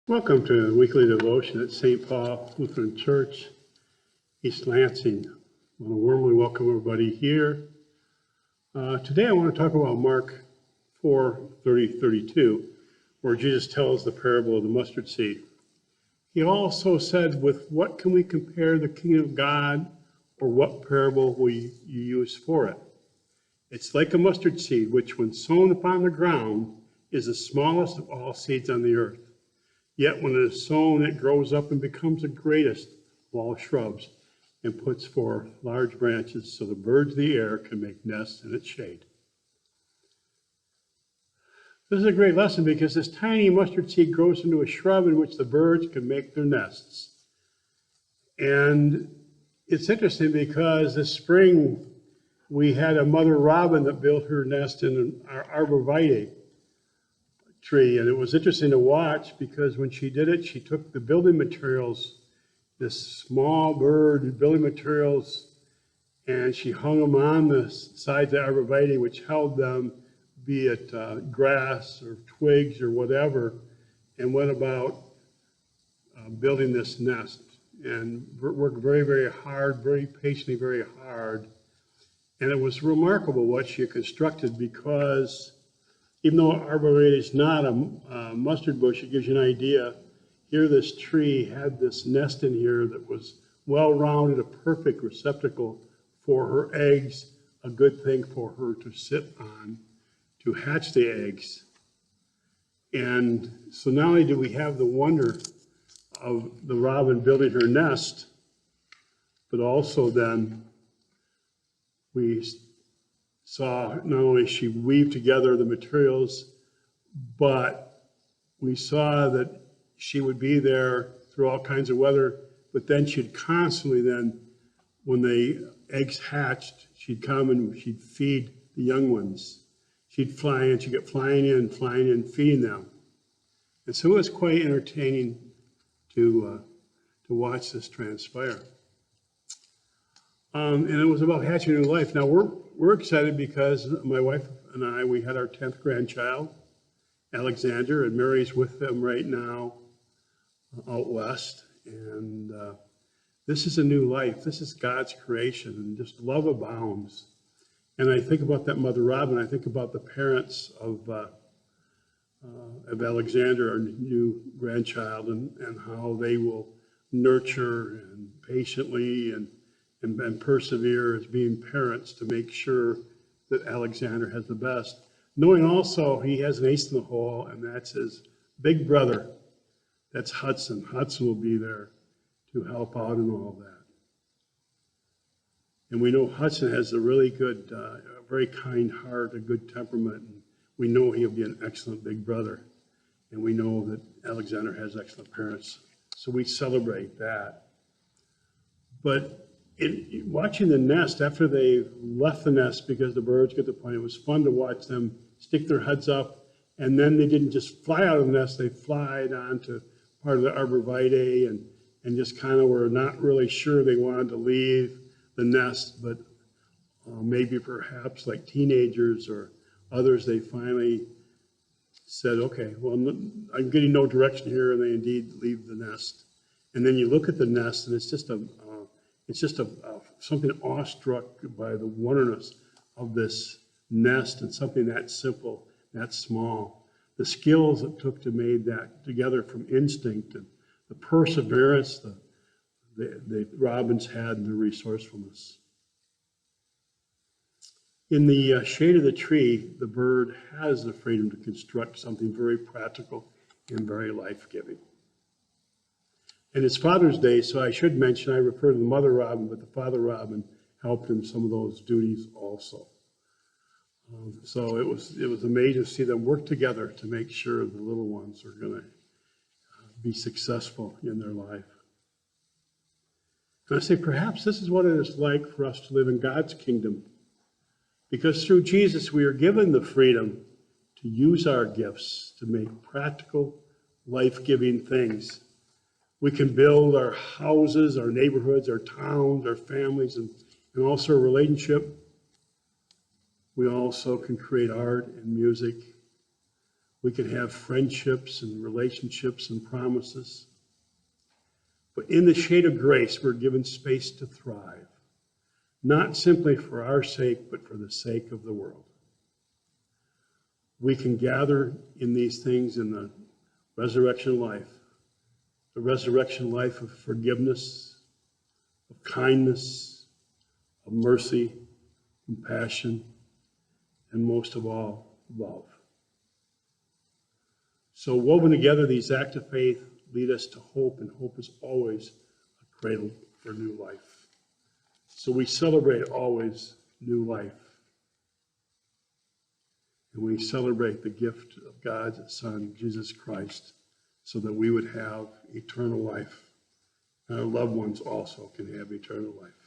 Welcome to the weekly devotion at St Paul Lutheran Church, E Lansing. I want to warmly welcome everybody here. Today I want to talk about Mark 4:30-32, where Jesus tells the parable of the mustard seed. He also said, with what can we compare the kingdom of God, or what parable will you use for it? It's like a mustard seed, which when sown upon the ground is the smallest of all seeds on the earth. Yet when it is sown, it grows up and becomes the greatest of all shrubs and puts forth large branches so the birds of the air can make nests in its shade. This is a great lesson because this tiny mustard seed grows into a shrub in which the birds can make their nests. And it's interesting because this spring we had a mother robin that built her nest in our arborvitae tree, and it was interesting to watch because when she did it, she took the building materials, this small bird building materials, and she hung them on the sides of the arborvitae, which held them, be it grass or twigs or whatever, and went about building this nest and worked very, very hard, very patiently, very hard. And it was remarkable what she constructed because even though arborvitae is not a mustard bush, it gives you an idea. Here this tree had this nest in here that was well-rounded, a perfect receptacle for her eggs, a good thing for her to sit on to hatch the eggs. And so not only do we have the wonder of the robin building her nest, but also then we saw not only she weave together the materials, but we saw that she would be there through all kinds of weather, but then she'd constantly then, when the eggs hatched, she'd come and she'd feed the young ones. She'd fly in, she'd get flying in, feeding them. And so it was quite entertaining to watch this transpire. And it was about hatching a new life. Now we're excited because my wife and I, we had our 10th grandchild, Alexander, and Mary's with them right now out west. And this is a new life. This is God's creation, and just love abounds. And I think about that mother robin. I think about the parents of Alexander, our new grandchild, and how they will nurture and patiently and persevere as being parents to make sure that Alexander has the best. Knowing also he has an ace in the hole, and that's his big brother. That's Hudson. Hudson will be there to help out in all that. And we know Hudson has a really good, very kind heart, a good temperament. And we know he'll be an excellent big brother. And we know that Alexander has excellent parents. So we celebrate that. But watching the nest after they left the nest, because the birds get the point, it was fun to watch them stick their heads up, and then they didn't just fly out of the nest, they flied onto part of the arborvitae and just kind of were not really sure they wanted to leave the nest, but maybe perhaps like teenagers or others, they finally said, okay, well, I'm getting no direction here, and they indeed leave the nest. And then you look at the nest, and it's just something awestruck by the wonderness of this nest and something that simple, that small. The skills it took to make that together from instinct and the perseverance the robins had and the resourcefulness. In the shade of the tree, the bird has the freedom to construct something very practical and very life-giving. And it's Father's Day, so I should mention, I refer to the mother robin, but the father robin helped in some of those duties also. So it was amazing to see them work together to make sure the little ones are going to be successful in their life. And I say, perhaps this is what it is like for us to live in God's kingdom, because through Jesus we are given the freedom to use our gifts to make practical, life-giving things. We can build our houses, our neighborhoods, our towns, our families, and also a relationship. We also can create art and music. We can have friendships and relationships and promises. But in the shade of grace, we're given space to thrive, not simply for our sake, but for the sake of the world. We can gather in these things in the resurrection life, the resurrection life of forgiveness, of kindness, of mercy, compassion, and most of all, love. So woven together, these acts of faith lead us to hope, and hope is always a cradle for new life. So we celebrate always new life. And we celebrate the gift of God's Son, Jesus Christ, so that we would have eternal life. And our loved ones also can have eternal life.